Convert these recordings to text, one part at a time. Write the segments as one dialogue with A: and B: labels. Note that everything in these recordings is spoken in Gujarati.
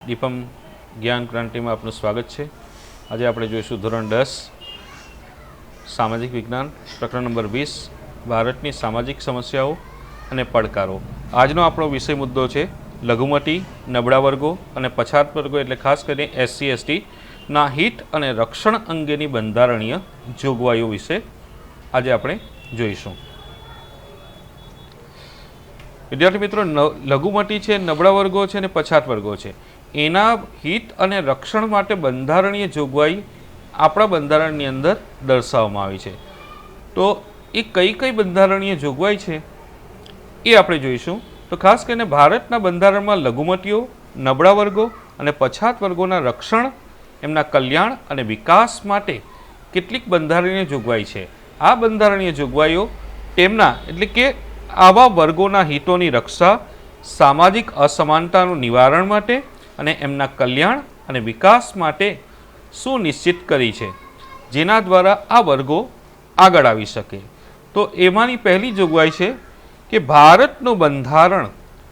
A: દીપમ જ્ઞાન ક્રાંતિમાં આપનું સ્વાગત છે। આજે આપણે જોઈશું ધોરણ 10 સામાજિક વિજ્ઞાન પ્રકરણ નંબર 20 ભારતની સામાજિક સમસ્યાઓ અને પડકારો। આજનો આપણો વિષય મુદ્દો છે લઘુમતી, નબળા વર્ગો અને પછાત વર્ગો એટલે ખાસ કરીને SC ST ના હિત અને રક્ષણ અંગેની બંધારણીય જોગવાઈઓ વિશે આજે આપણે જોઈશું। વિદ્યાર્થી મિત્રો, લઘુમતી છે, નબળા વર્ગો છે અને પછાત વર્ગો છે, એના હિત અને રક્ષણ માટે બંધારણીય જોગવાઈ આપણા બંધારણની અંદર દર્શાવવામાં આવી છે। તો એ કઈ કઈ બંધારણીય જોગવાઈ છે એ આપણે જોઈશું। તો ખાસ કરીને ભારતના બંધારણમાં લઘુમતીઓ, નબળા વર્ગો અને પછાત વર્ગોના રક્ષણ, એમના કલ્યાણ અને વિકાસ માટે કેટલીક બંધારણીય જોગવાઈ છે। આ બંધારણીય જોગવાઈઓ તેમના એટલે કે આવા વર્ગોના હિતોની રક્ષા, સામાજિક અસમાનતાનું નિવારણ માટે અને એમના કલ્યાણ અને વિકાસ માટે સુનિશ્ચિત કરી છે, જેના દ્વારા આ વર્ગો આગળ આવી શકે। તો એમાંની પહેલી જોગવાઈ છે કે ભારતનું બંધારણ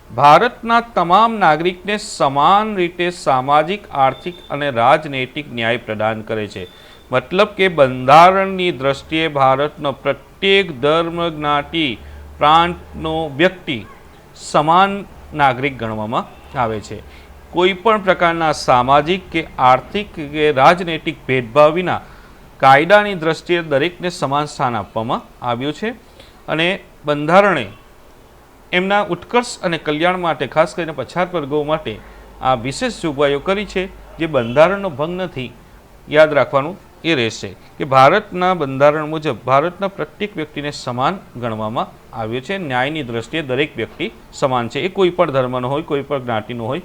A: ભારતના તમામ નાગરિકને સમાન રીતે સામાજિક, આર્થિક અને રાજનૈતિક ન્યાય પ્રદાન કરે છે। મતલબ કે બંધારણની દ્રષ્ટિએ ભારતનો પ્રત્યેક ધર્મ, જ્ઞાતિ, પ્રાંતનો વ્યક્તિ સમાન નાગરિક ગણવામાં આવે છે। કોઈ પણ પ્રકારના સામાજિક કે આર્થિક કે રાજનૈતિક ભેદભાવ વિના કાયદાની દ્રષ્ટિએ દરેકને સમાન સ્થાન આપવામાં આવ્યું છે અને બંધારણે એમના ઉત્કર્ષ અને કલ્યાણ માટે ખાસ કરીને પછાત વર્ગો માટે આ વિશેષ જોગવાઈઓ કરી છે, જે બંધારણનો ભંગ નથી। યાદ રાખવાનું એ રહેશે કે ભારતના બંધારણ મુજબ ભારતના પ્રત્યેક વ્યક્તિને સમાન ગણવામાં આવ્યો છે। ન્યાયની દ્રષ્ટિએ દરેક વ્યક્તિ સમાન છે, એ કોઈ પણ ધર્મનો હોય, કોઈ પણ જ્ઞાતિનો હોય,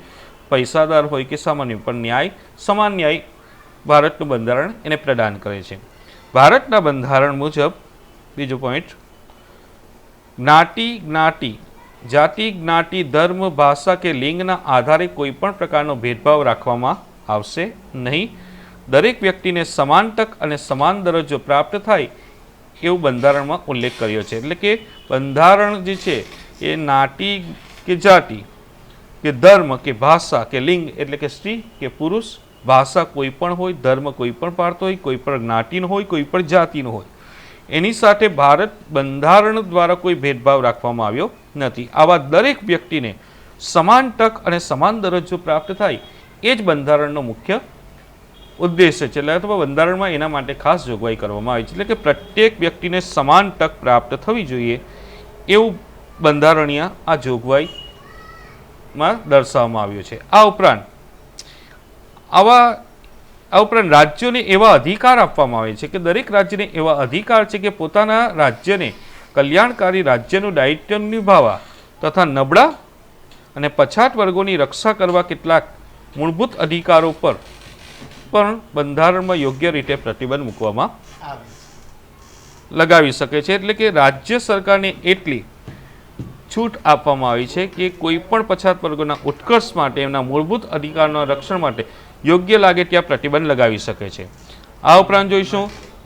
A: પૈસાદાર હોય કે સામાન્ય, પણ ન્યાય, સમાન ન્યાય ભારતનું બંધારણ એને પ્રદાન કરે છે। ભારતના બંધારણ મુજબ બીજો પોઈન્ટ, જ્ઞાતિ, જાતિ, જ્ઞાતિ, ધર્મ, ભાષા કે લિંગના આધારે કોઈ પણ પ્રકારનો ભેદભાવ રાખવામાં આવશે નહીં। દરેક વ્યક્તિને સમાન તક અને સમાન દરજ્જો પ્રાપ્ત થાય એવું બંધારણમાં ઉલ્લેખ કર્યો છે। એટલે કે બંધારણ જે છે એ જ્ઞાતિ કે જાતિ કે ધર્મ કે ભાષા કે લિંગ એટલે કે સ્ત્રી કે પુરુષ, ભાષા કોઈ પણ હોય, ધર્મ કોઈ પણ પાળતો હોય, કોઈ પણ જ્ઞાતિનો હોય, કોઈ પણ જાતિનો હોય, એની સાથે ભારત બંધારણ દ્વારા કોઈ ભેદભાવ રાખવામાં આવ્યો નથી। આવા દરેક વ્યક્તિને સમાન તક અને સમાન દરજ્જો પ્રાપ્ત થાય એ જ બંધારણનો મુખ્ય ઉદ્દેશ્ય છે। એટલે બંધારણમાં એના માટે ખાસ જોગવાઈ કરવામાં આવી છે, એટલે કે પ્રત્યેક વ્યક્તિને સમાન તક પ્રાપ્ત થવી જોઈએ એવું બંધારણીય આ જોગવાઈમાં દર્શાવવામાં આવ્યું છે। આ ઉપરાંત રાજ્યોને એવા અધિકાર આપવામાં આવે છે કે દરેક રાજ્યને એવા અધિકાર છે કે પોતાના રાજ્યને કલ્યાણકારી રાજ્યનું દાયિત્વ નિભાવવા તથા નબળા અને પછાત વર્ગોની રક્ષા કરવા કેટલાક મૂળભૂત અધિકારો પર પણ બંધારણમાં યોગ્ય રીતે પ્રતિબંધ મૂકવામાં લગાવી શકે છે। એટલે કે રાજ્ય સરકારને એટલી છૂટ આપવામાં આવી છે કે કોઈ પણ પછાત વર્ગોના ઉત્કર્ષ માટે, એમના મૂળભૂત અધિકારોના રક્ષણ માટે યોગ્ય લાગે ત્યાં પ્રતિબંધ લગાવી શકે છે। આ ઉપરાંત જોઈશું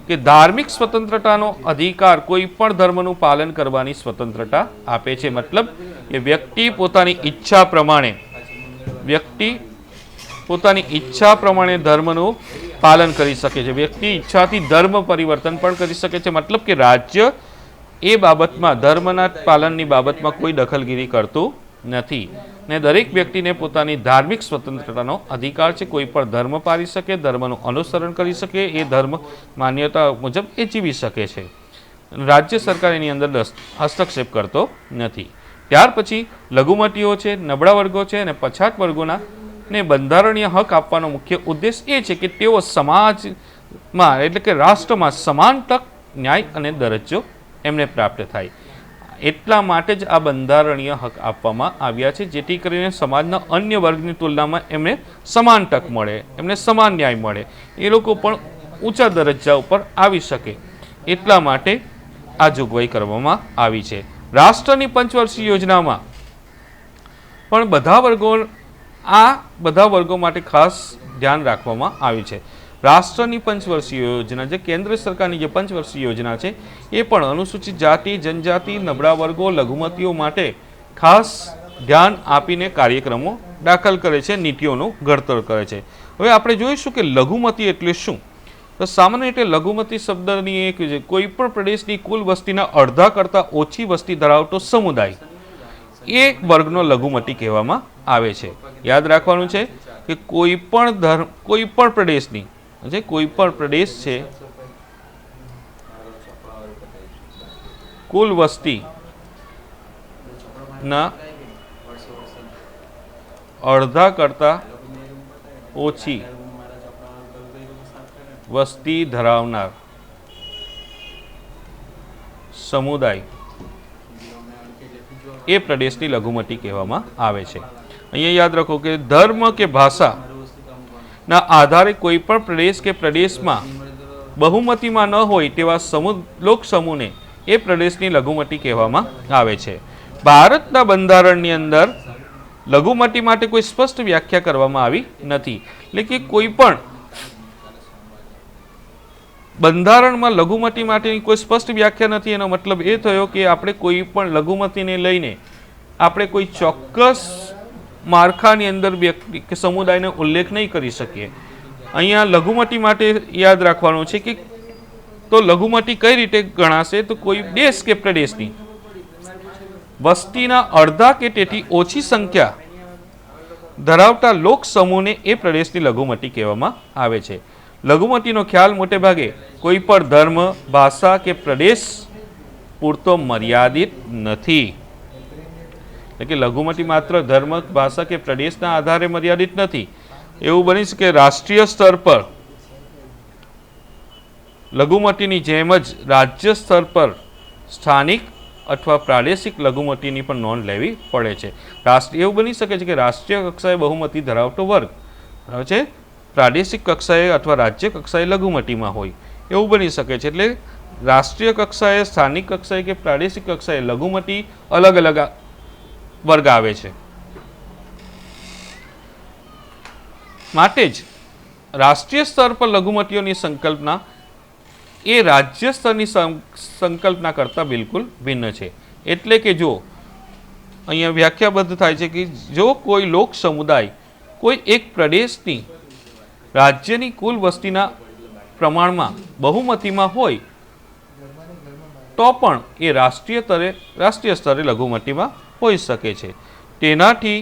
A: કે ધાર્મિક સ્વતંત્રતાનો અધિકાર કોઈ પણ ધર્મનું પાલન કરવાની સ્વતંત્રતા આપે છે। મતલબ કે વ્યક્તિ પોતાની ઈચ્છા પ્રમાણે ધર્મનું પાલન કરી શકે છે, વ્યક્તિ ઈચ્છાથી ધર્મ પરિવર્તન પણ કરી શકે છે। મતલબ કે રાજ્ય એ બાબતમાં, ધર્મના પાલનની બાબતમાં કોઈ દખલગીરી કરતું નથી ને દરેક વ્યક્તિને પોતાની ધાર્મિક સ્વતંત્રતાનો અધિકાર છે। કોઈ પણ ધર્મ પાળી શકે, ધર્મનું અનુસરણ કરી શકે, એ ધર્મ માન્યતા મુજબ એ જીવી શકે છે। રાજ્ય સરકાર એની અંદર હસ્તક્ષેપ કરતો નથી। ત્યાર પછી લઘુમતીઓ છે, નબળા વર્ગો છે અને પછાત વર્ગોના ને બંધારણીય હક આપવાનો મુખ્ય ઉદ્દેશ એ છે કે તેઓ સમાજમાં એટલે કે રાષ્ટ્રમાં સમાન તક, ન્યાય અને દરજ્જો એમને પ્રાપ્ત થાય। એટલા માટે જ આ બંધારણીય હક આપવામાં આવ્યા છે, જેથી કરીને સમાજના અન્ય વર્ગની તુલનામાં એમને સમાન તક મળે, એમને સમાન ન્યાય મળે, એ લોકો પણ ઊંચા દરજ્જા ઉપર આવી શકે, એટલા માટે આ જોગવાઈ કરવામાં આવી છે। રાષ્ટ્રની પંચવર્ષીય યોજનામાં પણ બધા વર્ગો માટે ખાસ ધ્યાન રાખવામાં આવ્યું છે। રાષ્ટ્રની પંચવર્ષીય યોજના, જે કેન્દ્ર સરકારની જે પંચવર્ષીય યોજના છે, એ પણ અનુસૂચિત જાતિ, જનજાતિ, નબળા વર્ગો, લઘુમતીઓ માટે ખાસ ધ્યાન આપીને કાર્યક્રમો દાખલ કરે છે, નીતિઓનું ઘડતર કરે છે. હવે આપણે જોઈશું કે લઘુમતી એટલે શું. તો સામાન્ય રીતે લઘુમતી શબ્દની એક છે કોઈ પણ પ્રદેશની કુલ વસ્તીના અડધા કરતાં ઓછી વસ્તી ધરાવતો સમુદાય એ વર્ગનો લઘુમતી કહેવામાં આવે છે. યાદ રાખવાનું છે કે કોઈ પણ પ્રદેશની કોઈ પણ પ્રદેશ છે કુલ વસ્તી ના અડધા કરતાં ઓછી વસ્તી ધરાવનાર સમુદાય એ પ્રદેશની લઘુમતી કહેવામાં આવે છે. અહીંયા યાદ રાખો કે ધર્મ કે ભાષા ના આધારે કોઈ પણ પ્રદેશ કે પ્રદેશમાં બહુમતીમાં ન હોય તેવા લોક સમૂહને એ પ્રદેશની લઘુમતી કહેવામાં આવે છે. ભારતના બંધારણની અંદર લઘુમતી માટે કોઈ સ્પષ્ટ વ્યાખ્યા કરવામાં આવી નથી. એટલે કે કોઈ પણ બંધારણમાં લઘુમતી માટેની કોઈ સ્પષ્ટ વ્યાખ્યા નથી. એનો મતલબ એ થયો કે આપણે કોઈ પણ લઘુમતીને લઈને આપણે કોઈ ચોક્કસ માળખાની અંદર વ્યક્તિ કે સમુદાયનો ઉલ્લેખ નહીં કરી શકીએ. અહીંયા લઘુમતી માટે યાદ રાખવાનું છે કે તો લઘુમતી કઈ રીતે ગણાશે, તો કોઈ દેશ કે પ્રદેશની વસ્તીના અડધા કે તેથી ઓછી સંખ્યા ધરાવતા લોક સમૂહને એ પ્રદેશની લઘુમતી કહેવામાં આવે છે. લઘુમતીનો ખ્યાલ મોટે ભાગે કોઈ પણ ધર્મ, ભાષા કે પ્રદેશ પૂરતો મર્યાદિત નથી. એટલે કે લઘુમતી માત્ર ધર્મ, ભાષા કે પ્રદેશના આધારે મર્યાદિત નથી. એવું બની શકે રાષ્ટ્રીય સ્તર પર લઘુમતીની જેમ જ રાજ્ય સ્તર પર સ્થાનિક અથવા પ્રાદેશિક લઘુમતીની પણ નોંધ લેવી પડે છે. એવું બની શકે છે કે રાષ્ટ્રીય કક્ષાએ બહુમતી ધરાવતો વર્ગ છે પ્રાદેશિક કક્ષાએ અથવા રાજ્ય કક્ષાએ લઘુમતીમાં હોય એવું બની શકે છે. એટલે રાષ્ટ્રીય કક્ષાએ, સ્થાનિક કક્ષાએ કે પ્રાદેશિક કક્ષાએ લઘુમતી અલગ અલગ વર્ગ આવે છે. માટે જ રાષ્ટ્રીય સ્તર પર લઘુમતીઓની સંકલ્પના એ રાજ્ય સ્તરની સંકલ્પના કરતાં બિલકુલ ભિન્ન છે. એટલે કે જો અહીંયા વ્યાખ્યાબદ્ધ થાય છે કે જો કોઈ લોક સમુદાય કોઈ એક પ્રદેશની રાજ્યની કુલ વસ્તીના પ્રમાણમાં બહુમતીમાં હોય તો પણ એ રાષ્ટ્રીય સ્તરે લઘુમતીમાં હોઈ શકે છે. તેનાથી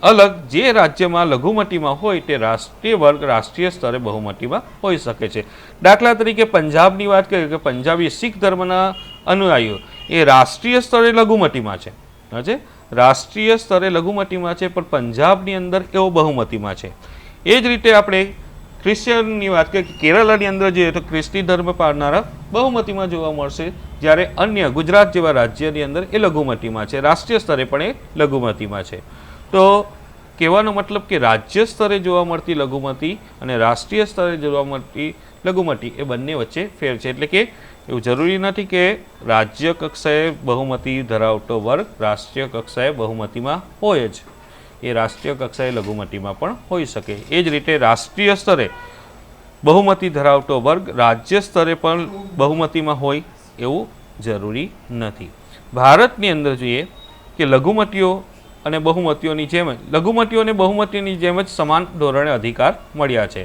A: અલગ જે રાજ્યમાં લઘુમતીમાં હોય તે રાષ્ટ્રીય વર્ગ રાષ્ટ્રીય સ્તરે બહુમતીમાં હોઈ શકે છે. દાખલા તરીકે પંજાબની વાત કરીએ કે પંજાબી શીખ ધર્મના અનુયાયીઓ એ રાષ્ટ્રીય સ્તરે લઘુમતીમાં છે, રાષ્ટ્રીય સ્તરે લઘુમતીમાં છે, પણ પંજાબની અંદર એવો બહુમતીમાં છે. એ જ રીતે આપણે ક્રિશ્ચિયનની વાત કરીએ કે કેરળની અંદર જોઈએ તો ખ્રિસ્તી ધર્મ પાળનારા બહુમતીમાં જોવા મળશે, જ્યારે અન્ય ગુજરાત જેવા રાજ્યની અંદર એ લઘુમતીમાં છે, રાષ્ટ્રીય સ્તરે પણ એ લઘુમતીમાં છે. તો કહેવાનો મતલબ કે રાજ્ય સ્તરે જોવા મળતી લઘુમતી અને રાષ્ટ્રીય સ્તરે જોવા મળતી લઘુમતી એ બંને વચ્ચે ફેર છે. એટલે કે એવું જરૂરી નથી કે રાજ્ય કક્ષાએ બહુમતી ધરાવતો વર્ગ રાષ્ટ્રીય કક્ષાએ બહુમતીમાં હોય જ, એ રાષ્ટ્રીય કક્ષાએ લઘુમતીમાં પણ હોઈ શકે. એ જ રીતે રાષ્ટ્રીય સ્તરે બહુમતી ધરાવતો વર્ગ રાજ્ય સ્તરે પણ બહુમતીમાં હોય એવું જરૂરી નથી. ભારતની અંદર જોઈએ કે લઘુમતીઓ અને બહુમતીઓની જેમ જ લઘુમતીઓને બહુમતીની જેમ જ સમાન ધોરણે અધિકાર મળ્યા છે,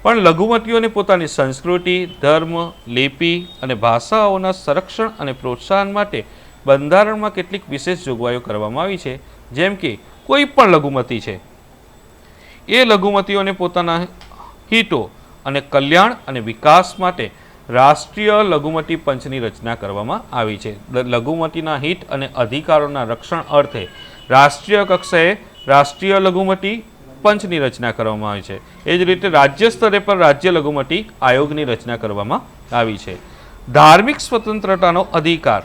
A: પણ લઘુમતીઓને પોતાની સંસ્કૃતિ, ધર્મ, લિપિ અને ભાષાઓના સંરક્ષણ અને પ્રોત્સાહન માટે બંધારણમાં કેટલીક વિશેષ જોગવાઈઓ કરવામાં આવી છે. જેમ કે કોઈ પણ લઘુમતી છે એ લઘુમતીઓને પોતાના હિતો અને કલ્યાણ અને વિકાસ માટે રાષ્ટ્રીય લઘુમતી પંચની રચના કરવામાં આવી છે. લઘુમતીના હિત અને અધિકારોના રક્ષણ અર્થે રાષ્ટ્રીય કક્ષાએ રાષ્ટ્રીય લઘુમતી પંચની રચના કરવામાં આવી છે. એ જ રીતે રાજ્ય સ્તરે પર રાજ્ય લઘુમતી આયોગની રચના કરવામાં આવી છે. ધાર્મિક સ્વતંત્રતાનો અધિકાર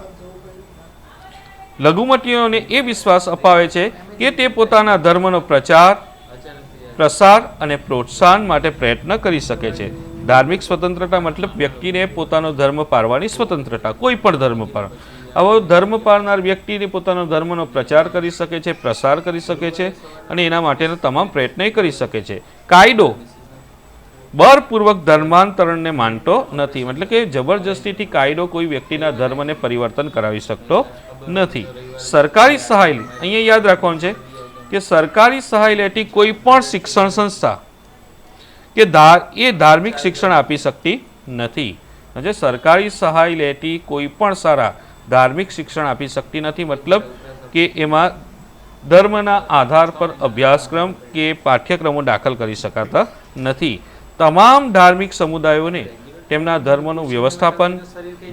A: લઘુમતીઓને એ વિશ્વાસ અપાવે છે કે તે પોતાના ધર્મનો પ્રચાર, પ્રસાર અને પ્રોત્સાહન માટે પ્રયત્ન કરી શકે છે. ધાર્મિક સ્વતંત્રતા મતલબ વ્યક્તિને પોતાનો ધર્મ પાળવાની સ્વતંત્રતા, કોઈ પણ ધર્મ પર આવો ધર્મ પાળનાર વ્યક્તિને પોતાનો ધર્મનો પ્રચાર કરી શકે છે, પ્રસાર કરી શકે છે અને એના માટેના તમામ પ્રયત્નો કરી શકે છે. કાયદો બળપૂર્વક ધર્માંતરણને માનતો નથી, એટલે કે જબરજસ્તીથી કાયદો કોઈ વ્યક્તિના ધર્મને પરિવર્તન કરાવી શકતો નથી. સરકારી સહાય, અહીંયા યાદ રાખવાનું છે કે સરકારી સહાય લેતી કોઈ પણ શિક્ષણ સંસ્થા કે એ ધાર્મિક શિક્ષણ આપી શકતી નથી. એટલે સરકારી સહાય લેતી કોઈ પણ શાળા ધાર્મિક શિક્ષણ આપી શકતી નથી, મતલબ કે એમાં ધર્મના આધાર પર અભ્યાસક્રમ કે પાઠ્યક્રમો દાખલ કરી શકાતા નથી. તમામ ધાર્મિક સમુદાયોને તેમના ધર્મનું વ્યવસ્થાપન,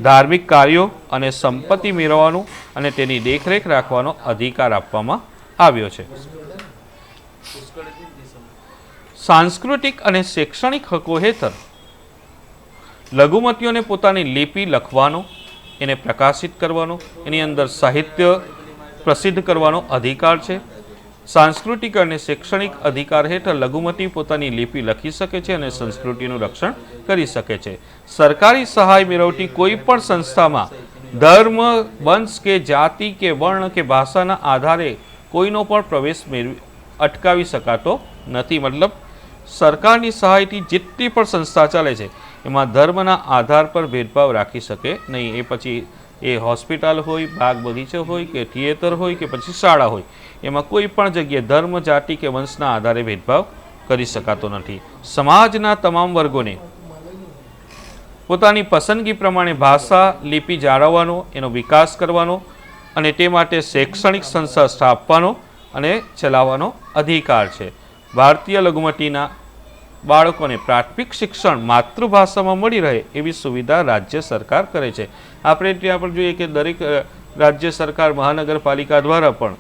A: ધાર્મિક કાર્યો અને સંપત્તિ મેળવવાનું અને તેની દેખરેખ રાખવાનો અધિકાર આપવામાં આવ્યો છે. સાંસ્કૃતિક અને શૈક્ષણિક હકો હેઠળ લઘુમતીઓને પોતાની લિપિ લખવાનો, એને પ્રકાશિત કરવાનો, એની અંદર સાહિત્ય પ્રસિદ્ધ કરવાનો અધિકાર છે. સાંસ્કૃતિક અને શૈક્ષણિક અધિકાર હેઠળ લઘુમતી પોતાની લિપિ લખી શકે છે અને સંસ્કૃતિનું રક્ષણ કરી શકે છે. સરકારી સહાય મેળવતી કોઈ પણ સંસ્થામાં ધર્મ, વંશ કે જાતિ કે વર્ણ કે ભાષાના આધારે કોઈનો પણ પ્રવેશ અટકાવી શકાતો નથી. મતલબ સરકારની સહાયથી જેટલી પણ સંસ્થા ચાલે છે એમાં ધર્મના આધાર પર ભેદભાવ રાખી શકે નહીં. એ પછી એ હોસ્પિટલ હોય, બાગ બગીચો હોય કે થિયેટર હોય કે પછી શાળા હોય, એમાં કોઈ પણ જગ્યાએ ધર્મ, જાતિ કે વંશના આધારે ભેદભાવ કરી શકાતો નથી. સમાજના તમામ વર્ગોને પોતાની પસંદગી પ્રમાણે ભાષા, લિપિ જાળવવાનો, એનો વિકાસ કરવાનો અને તે માટે શૈક્ષણિક સંસ્થા સ્થાપવાનો અને ચલાવવાનો અધિકાર છે. ભારતીય લઘુમતીના બાળકોને પ્રાથમિક શિક્ષણ માતૃભાષામાં મળી રહે એવી સુવિધા રાજ્ય સરકાર કરે છે. આપણે ત્યાં પણ જોઈએ કે દરેક રાજ્ય સરકાર, મહાનગરપાલિકા દ્વારા પણ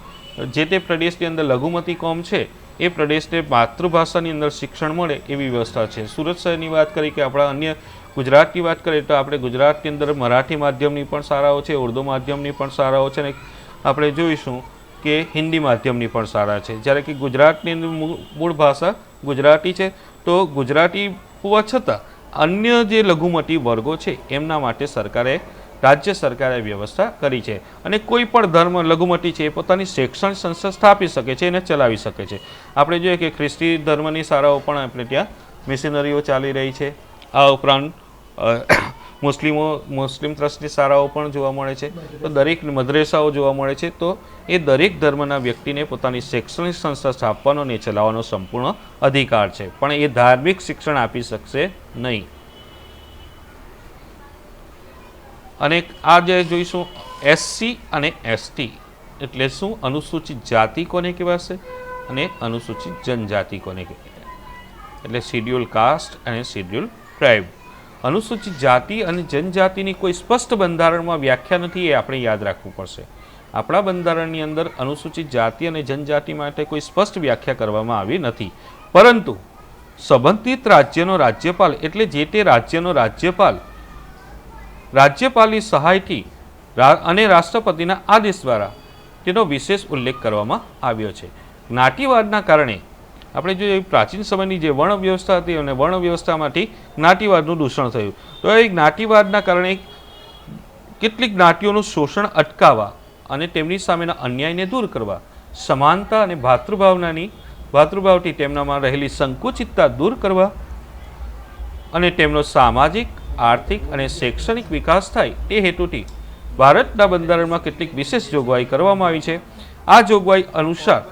A: જે તે પ્રદેશની અંદર લઘુમતી કોમ છે એ પ્રદેશને માતૃભાષાની અંદર શિક્ષણ મળે એવી વ્યવસ્થા છે. સુરત શહેરની વાત કરીએ કે આપણા અન્ય ગુજરાતની વાત કરીએ તો આપણે ગુજરાતની અંદર મરાઠી માધ્યમની પણ શાળાઓ છે, ઉર્દુ માધ્યમની પણ શાળાઓ છે, અને આપણે જોઈશું કે હિન્દી માધ્યમની પણ શાળા છે. જ્યારે કે ગુજરાતની અંદર મૂળ ભાષા ગુજરાતી છે, તો ગુજરાતી હોવા છતાં અન્ય જે લઘુમતી વર્ગો છે એમના માટે રાજ્ય સરકારે વ્યવસ્થા કરી છે. અને કોઈ પણ ધર્મ લઘુમતી છે એ પોતાની શૈક્ષણિક સંસ્થા સ્થાપી શકે છે, એને ચલાવી શકે છે. આપણે જોઈએ કે ખ્રિસ્તી ધર્મની શાળાઓ પણ આપણે ત્યાં મિશનરીઓ ચાલી રહી છે. આ ઉપરાંત મુસ્લિમ ટ્રસ્ટની શાળાઓ પણ જોવા મળે છે. તો દરેક મદ્રેસાઓ જોવા મળે છે. તો એ દરેક ધર્મના વ્યક્તિને પોતાની શૈક્ષણિક સંસ્થા સ્થાપવાનો અને ચલાવવાનો સંપૂર્ણ અધિકાર છે, પણ એ ધાર્મિક શિક્ષણ આપી શકશે નહીં. અને આ જે જોઈશું SC અને ST એટલે શું, અનુસૂચિત જાતિ કોને કહેવાશે અને અનુસૂચિત જનજાતિ કોને કહેવાય, એટલે શિડ્યુલ કાસ્ટ અને શિડ્યુલ ટ્રાઇબ. અનુસૂચિત જાતિ અને જનજાતિની કોઈ સ્પષ્ટ બંધારણમાં વ્યાખ્યા નથી, એ આપણે યાદ રાખવું પડશે. આપણા બંધારણની અંદર અનુસૂચિત જાતિ અને જનજાતિ માટે કોઈ સ્પષ્ટ વ્યાખ્યા કરવામાં આવી નથી, પરંતુ સંબંધિત રાજ્યનો રાજ્યપાલ એટલે જે તે રાજ્યનો રાજ્યપાલની સહાયથી અને રાષ્ટ્રપતિના આદેશ દ્વારા તેનો વિશેષ ઉલ્લેખ કરવામાં આવ્યો છે. જ્ઞાતિવાદના કારણે આપણે જોઈએ પ્રાચીન સમયની જે વર્ણ વ્યવસ્થા હતી અને વર્ણ વ્યવસ્થામાંથી જ્ઞાતિવાદનું દૂષણ થયું. તો એ જ્ઞાતિવાદના કારણે કેટલીક જ્ઞાતિઓનું શોષણ અટકાવવા અને તેમની સામેના અન્યાયને દૂર કરવા, સમાનતા અને ભાતૃભાવથી તેમનામાં રહેલી સંકુચિતતા દૂર કરવા અને તેમનો સામાજિક, આર્થિક અને શૈક્ષણિક વિકાસ થાય તે હેતુથી ભારતના બંધારણમાં કેટલીક વિશેષ જોગવાઈ કરવામાં આવી છે. આ જોગવાઈ અનુસાર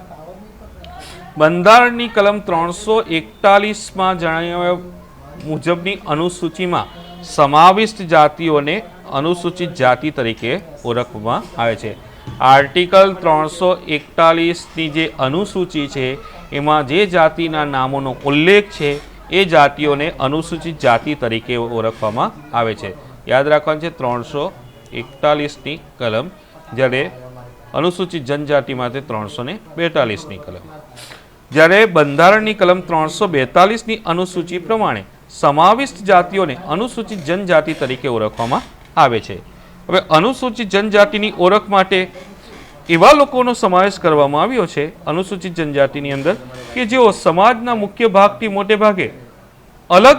A: બંધારણની કલમ 341માં જણાવ્યા મુજબની અનુસૂચિમાં સમાવિષ્ટ જાતિઓને અનુસૂચિત જાતિ તરીકે ઓળખવામાં આવે છે. આર્ટિકલ 341ની જે અનુસૂચિ છે એમાં જે જાતિના નામોનો ઉલ્લેખ છે એ જાતિઓને અનુસૂચિત જાતિ તરીકે ઓળખવામાં આવે છે. યાદ રાખવાનું છે 341ની કલમ, જ્યારે અનુસૂચિત જનજાતિ માટે 342ની કલમ. જ્યારે બંધારણની કલમ 342ની અનુસૂચિ પ્રમાણે સમાવિષ્ટ જાતિઓને અનુસૂચિત જનજાતિ તરીકે ઓળખવામાં આવે છે. હવે અનુસૂચિત જનજાતિની ઓળખ માટે એવા લોકોનો સમાવેશ કરવામાં આવ્યો છે અનુસૂચિત જનજાતિની અંદર કે જેઓ સમાજના મુખ્ય ભાગથી મોટે ભાગે અલગ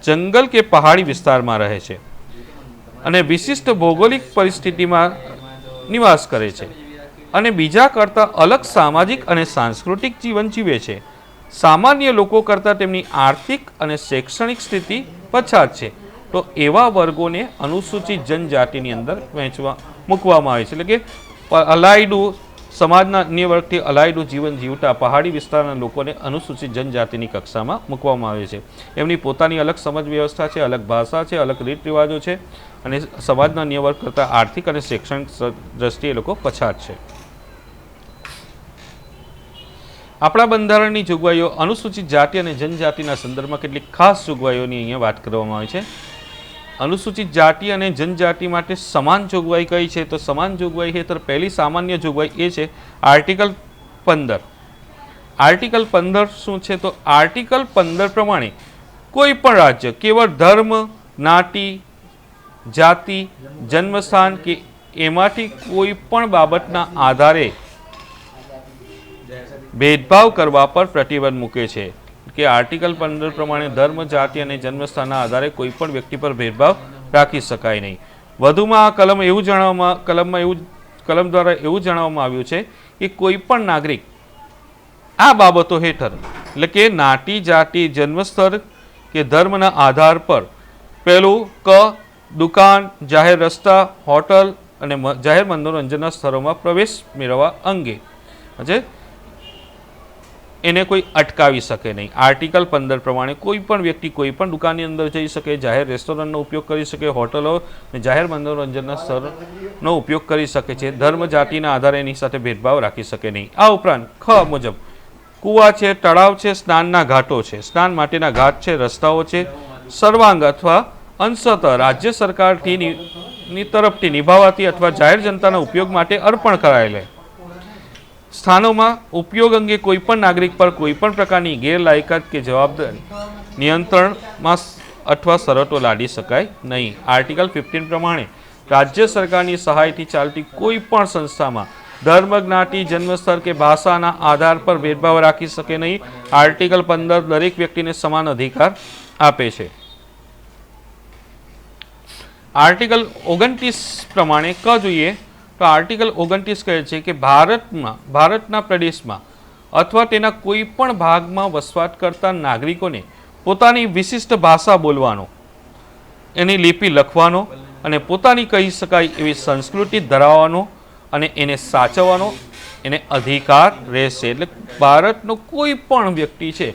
A: જંગલ કે પહાડી વિસ્તારમાં રહે છે અને વિશિષ્ટ ભૌગોલિક પરિસ્થિતિમાં નિવાસ કરે છે અને બીજા કરતાં અલગ સામાજિક અને સાંસ્કૃતિક જીવન જીવે છે. સામાન્ય લોકો કરતાં તેમની આર્થિક અને શૈક્ષણિક સ્થિતિ પછાત છે, તો એવા વર્ગોને અનુસૂચિત જનજાતિની અંદર મૂકવામાં આવે છે. એટલે કે અલાયડું સમાજના અન્ય વર્ગથી અલાયડું જીવન જીવતા પહાડી વિસ્તારના લોકોને અનુસૂચિત જનજાતિની કક્ષામાં મૂકવામાં આવે છે. એમની પોતાની અલગ સમજ વ્યવસ્થા છે, અલગ ભાષા છે, અલગ રીત રિવાજો છે અને સમાજના અન્ય વર્ગ કરતાં આર્થિક અને શૈક્ષણિક દ્રષ્ટિએ એ લોકો પછાત છે. આપણા બંધારણની જોગવાઈઓ અનુસૂચિત જાતિ અને જનજાતિના સંદર્ભમાં કેટલીક ખાસ જોગવાઈઓની અહીંયા વાત કરવામાં આવી છે. અનુસૂચિત જાતિ અને જનજાતિ માટે સમાન જોગવાઈ કઈ છે? તો સમાન જોગવાઈ હેઠળ પહેલી સામાન્ય જોગવાઈ એ છે આર્ટિકલ 15. આર્ટિકલ 15 શું છે? તો આર્ટિકલ 15 પ્રમાણે કોઈ પણ રાજ્ય કેવળ ધર્મ, જ્ઞાતિ, જાતિ, જન્મસ્થાન કે એમાંથી કોઈ પણ બાબતના આધારે ભેદભાવ કરવા પર પ્રતિબંધ મૂકે છે. કે આર્ટિકલ 15 પ્રમાણે ધર્મ, જાતિ અને જન્મસ્થાનના આધારે કોઈ પણ વ્યક્તિ પર ભેદભાવ રાખી શકાય નહીં. વધુમાં આ કલમ દ્વારા એવું જણાવવામાં આવ્યું છે કે કોઈ પણ નાગરિક આ બાબતો હેઠળ એટલે કે જ્ઞાતિ, જાતિ, જન્મસ્થળ કે ધર્મના આધાર પર પહેલું દુકાન, જાહેર રસ્તા, હોટલ અને જાહેર મનોરંજનના સ્થળોમાં પ્રવેશ મેળવવા અંગે એને કોઈ અટકાવી શકે નહીં. આર્ટિકલ 15 પ્રમાણે કોઈ પણ વ્યક્તિ કોઈ પણ દુકાનની અંદર જઈ શકે, જાહેર રેસ્ટોરન્ટનો ઉપયોગ કરી શકે, હોટલો અને જાહેર મનોરંજનના સ્થળનો ઉપયોગ કરી શકે છે. ધર્મ, જાતિના આધારે એની સાથે ભેદભાવ રાખી શકે નહીં. આ ઉપરાંત ખ મુજબ કૂવા છે, તળાવ છે, સ્નાનના ઘાટો છે, સ્નાન માટેના ઘાટ છે, રસ્તાઓ છે, સર્વાંગ અથવા અંશતઃ રાજ્ય સરકારની તરફથી નિભાવાતી અથવા જાહેર જનતાના ઉપયોગ માટે અર્પણ કરાયેલા સ્થાનોમાં ઉપયોગ અંગે કોઈપણ નાગરિક પર કોઈપણ પ્રકારની ગેરલાયકાત કે જવાબદારી નિયંત્રણમાં અથવા શરતો લાદી શકાય નહીં. આર્ટિકલ 15 પ્રમાણે રાજ્ય સરકારની સહાયથી ચાલતી કોઈ પણ સંસ્થામાં ધર્મ, જ્ઞાતિ, જન્મસ્થળ કે ભાષાના આધાર પર ભેદભાવ રાખી શકે નહીં. આર્ટિકલ 15 દરેક વ્યક્તિને સમાન અધિકાર આપે છે. આર્ટિકલ 29 પ્રમાણે જોઈએ તો આર્ટિકલ 29 કહે છે કે ભારતના પ્રદેશમાં અથવા તેના કોઈ પણ ભાગમાં વસવાટ કરતા નાગરિકોને પોતાની વિશિષ્ટ ભાષા બોલવાનો, એની લિપિ લખવાનો અને પોતાની કહી શકાય એવી સંસ્કૃતિ ધરાવવાનો અને એને સાચવવાનો એને અધિકાર રહેશે. એટલે ભારતનો કોઈ પણ વ્યક્તિ છે,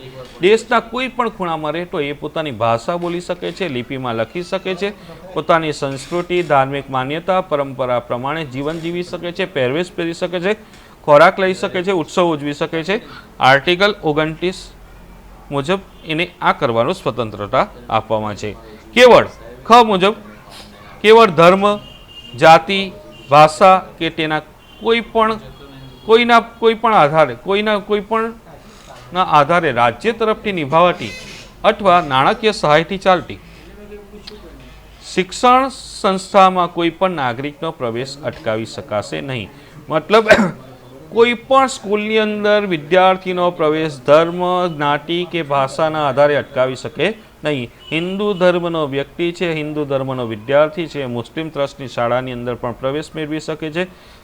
A: દેશના કોઈ પણ ખૂણામાં રહેતો એ પોતાની ભાષા બોલી શકે છે, લિપિમાં લખી શકે છે, પોતાની સંસ્કૃતિ, ધાર્મિક માન્યતા, પરંપરા પ્રમાણે જીવન જીવી શકે છે, પહેરવેશ પહેરી શકે છે, ખોરાક લઈ શકે છે, ઉત્સવ ઉજવી શકે છે. આર્ટિકલ 29 મુજબ એને આ કરવાનો સ્વતંત્રતા આપવામાં છે. ખ મુજબ કેવળ ધર્મ, જાતિ, ભાષા કે તેના કોઈ પણ આધારે રાજ્ય તરફથી નિભાવાતી અથવા નાણાકીય સહાયથી ચાલતી શિક્ષણ સંસ્થામાં કોઈ પણ નાગરિકનો પ્રવેશ અટકાવી શકાશે નહીં. મતલબ કોઈ પણ સ્કૂલની અંદર વિદ્યાર્થીનો પ્રવેશ ધર્મ, જ્ઞાતિ કે ભાષાના આધારે અટકાવી શકે નહીં. હિન્દુ ધર્મનો વ્યક્તિ છે, હિન્દુ ધર્મનો વિદ્યાર્થી છે, મુસ્લિમ ટ્રસ્ટની શાળાની અંદર પણ પ્રવેશ મેળવી શકે છે,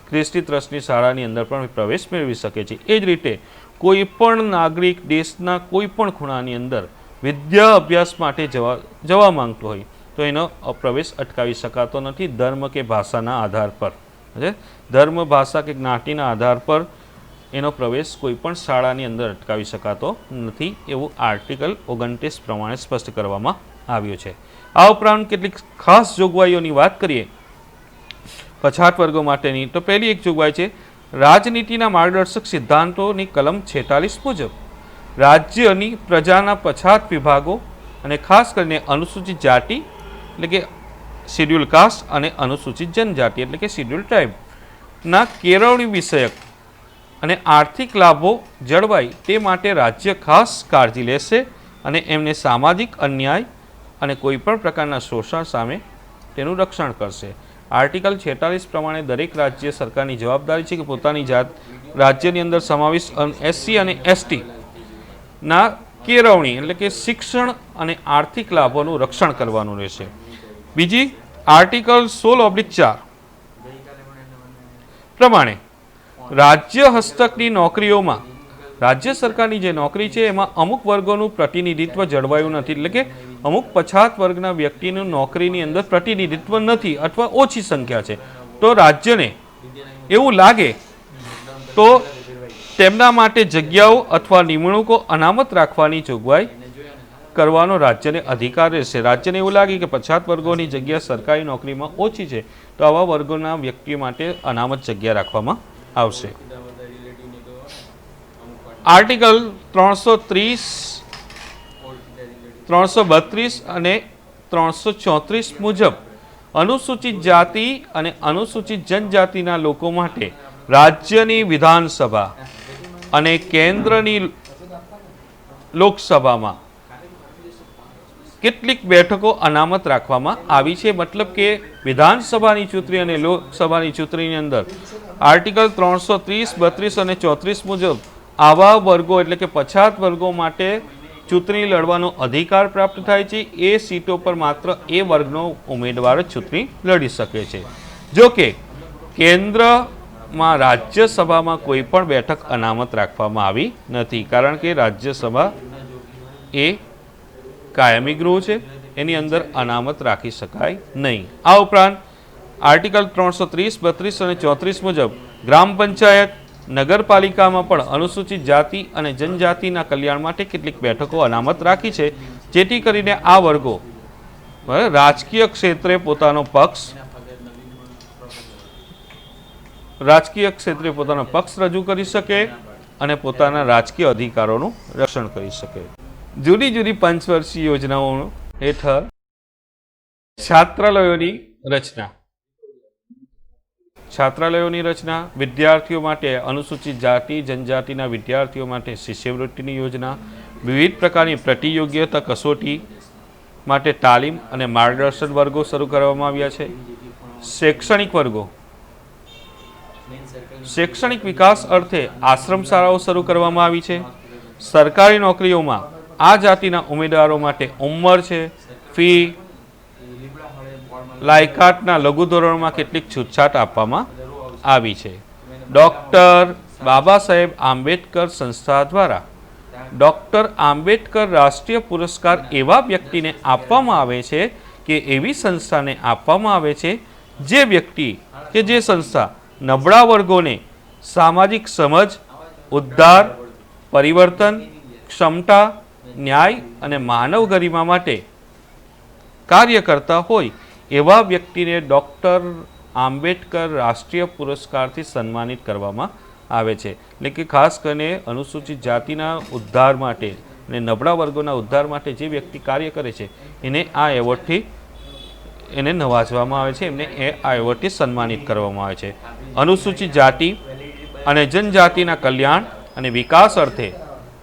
A: ખ્રિસ્તી ટ્રસ્ટની શાળાની અંદર પણ પ્રવેશ મેળવી શકે છે. એ જ રીતે કોઈ પણ નાગરિક દેશના કોઈ પણ ખૂણાની અંદર વિદ્યા અભ્યાસ માટે જવા માંગતો હોય તો એનો પ્રવેશ અટકાવી શકાતો નથી ધર્મ કે ભાષાના આધાર પર. ધર્મ, ભાષા કે જ્ઞાતિના આધાર પર એનો પ્રવેશ કોઈ પણ શાળાની અંદર અટકાવી શકાતો નથી એવું આર્ટિકલ 29 પ્રમાણે સ્પષ્ટ કરવામાં આવ્યું છે. આ ઉપરાંત કેટલીક ખાસ જોગવાઈઓની વાત કરીએ પછાત વર્ગો માટેની તો પહેલી એક જોગવાઈ છે રાજનીતિના માર્ગદર્શક સિદ્ધાંતોની કલમ 46 મુજબ રાજ્યની પ્રજાના પછાત વિભાગો અને ખાસ કરીને અનુસૂચિત જાતિ એટલે કે શિડ્યુલ કાસ્ટ અને અનુસૂચિત જનજાતિ એટલે કે શિડ્યુલ ટ્રાઇબના કેળવણી વિષયક અને આર્થિક લાભો જળવાય તે માટે રાજ્ય ખાસ કાળજી લેશે અને એમને સામાજિક અન્યાય અને કોઈપણ પ્રકારના શોષણ સામે તેનું રક્ષણ કરશે. આર્ટિકલ 46 પ્રમાણે દરેક રાજ્ય સરકારની જવાબદારી છે કે પોતાની રાજ્યની અંદર સમાવિષ્ટ SC અને ST ના કેળવણી એટલે કે શિક્ષણ અને આર્થિક લાભોનું રક્ષણ કરવાનું રહેશે. બીજી આર્ટિકલ 16/4 પ્રમાણે રાજ્ય હસ્તકની નોકરીઓમાં રાજ્ય સરકારની જે નોકરી છે એમાં અમુક વર્ગોનું પ્રતિનિધિત્વ જળવાયું નથી, એટલે કે અમુક પછાત વર્ગના વ્યક્તિનું નોકરીની અંદર પ્રતિનિધિત્વ નથી અથવા ઓછી સંખ્યા છે, તો રાજ્યને એવું લાગે તો તેમના માટે જગ્યાઓ અથવા નિમણૂકો અનામત રાખવાની જોગવાઈ કરવાનો રાજ્યને અધિકાર રહેશે. રાજ્યને એવું લાગે કે પછાત વર્ગોની જગ્યા સરકારી નોકરીમાં ઓછી છે તો આવા વર્ગોના વ્યક્તિઓ માટે અનામત જગ્યા રાખવામાં આવશે. આર્ટિકલ 330, 332 અને 334 મુજબ અનુસૂચિત જાતિ અને અનુસૂચિત જનજાતિના લોકો માટે રાજ્યની વિધાનસભા અને કેન્દ્રની લોકસભામાં કેટલીક બેઠકો અનામત રાખવામાં આવી છે. મતલબ કે વિધાનસભાની ચૂંટણી અને લોકસભાની ચૂંટણીની અંદર આર્ટિકલ 330, 32 અને 34 મુજબ આવા વર્ગો એટલે કે પછાત વર્ગો માટે ચૂંટણી લડવાનો અધિકાર પ્રાપ્ત થાય છે. એ સીટો પર માત્ર એ વર્ગનો ઉમેદવાર જ ચૂંટણી લડી શકે છે. જો કે કેન્દ્રમાં રાજ્યસભામાં કોઈ પણ બેઠક અનામત રાખવામાં આવી નથી, કારણ કે રાજ્યસભા એ કાયમી ગૃહ છે, એની અંદર અનામત રાખી શકાય નહીં. આ ઉપરાંત આર્ટિકલ 330, 32 અને 34 મુજબ ગ્રામ પંચાયત, નગરપાલિકામાં પણ અનુસૂચિત જાતિ અને જનજાતિના કલ્યાણ માટે કેટલીક બેઠકો અનામત રાખી છે, જેથી કરીને આ વર્ગો રાજકીય ક્ષેત્રે પોતાનો પક્ષ રજૂ કરી શકે અને પોતાના રાજકીય અધિકારોનું રક્ષણ કરી શકે. જુદી જુદી પંચવર્ષીય યોજનાઓ હેઠળ છાત્રાલયોની રચના, વિદ્યાર્થીઓ માટે અનુસૂચિત જાતિ જનજાતિના વિદ્યાર્થીઓ માટે શિષ્યવૃત્તિની યોજના, વિવિધ પ્રકારની પ્રતિયોગ્યતા કસોટી માટે તાલીમ અને માર્ગદર્શન વર્ગો શરૂ કરવામાં આવ્યા છે. શૈક્ષણિક વિકાસ અર્થે આશ્રમ શાળાઓ શરૂ કરવામાં આવી છે. સરકારી નોકરીઓમાં આ જાતિના ઉમેદવારો માટે ઉંમર છે, ફી, લાયકાતના લઘુ ધોરણમાં કેટલીક છૂટછાટ આપવામાં આવી છે. ડૉક્ટર બાબા સાહેબ આંબેડકર સંસ્થા દ્વારા ડૉક્ટર આંબેડકર રાષ્ટ્રીય પુરસ્કાર એવા વ્યક્તિને આપવામાં આવે છે કે એવી સંસ્થાને આપવામાં આવે છે જે વ્યક્તિ કે જે સંસ્થા નબળા વર્ગોને સામાજિક સમજ, ઉદ્ધાર, પરિવર્તન, ક્ષમતા, ન્યાય અને માનવ ગરિમા માટે કાર્ય કરતા હોય એવા વ્યક્તિને ડૉક્ટર આંબેડકર રાષ્ટ્રીય પુરસ્કારથી સન્માનિત કરવામાં આવે છે. એટલે કે ખાસ કરીને અનુસૂચિત જાતિના ઉદ્ધાર માટે અને નબળા વર્ગોના ઉદ્ધાર માટે જે વ્યક્તિ કાર્ય કરે છે એને આ એવોર્ડથી એને નવાજવામાં આવે છે, એમને આ એવોર્ડથી સન્માનિત કરવામાં આવે છે. અનુસૂચિત જાતિ અને જનજાતિના કલ્યાણ અને વિકાસ અર્થે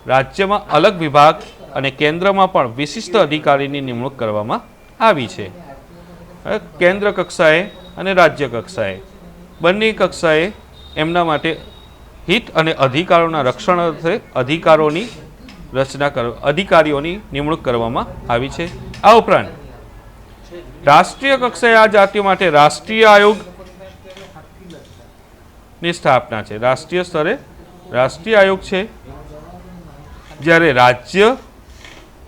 A: રાજ્યમાં અલગ વિભાગ અને કેન્દ્રમાં પણ વિશિષ્ટ અધિકારીની નિમણૂક કરવામાં આવી છે. કેન્દ્ર કક્ષાએ અને રાજ્ય કક્ષાએ બંને કક્ષાએ એમના માટે હિત અને અધિકારોના રક્ષણ અર્થે અધિકારીઓની નિમણૂક કરવામાં આવી છે. આ ઉપરાંત રાષ્ટ્રીય કક્ષાએ આ જાતિઓ માટે રાષ્ટ્રીય આયોગની સ્થાપના છે. રાષ્ટ્રીય સ્તરે રાષ્ટ્રીય આયોગ છે, જ્યારે રાજ્ય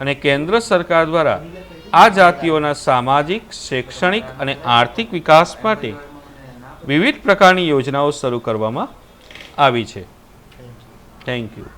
A: અને કેન્દ્ર સરકાર દ્વારા આ જાતિઓના સામાજિક, શૈક્ષણિક અને આર્થિક વિકાસ માટે વિવિધ પ્રકારની યોજનાઓ શરૂ કરવામાં આવી છે. Thank you.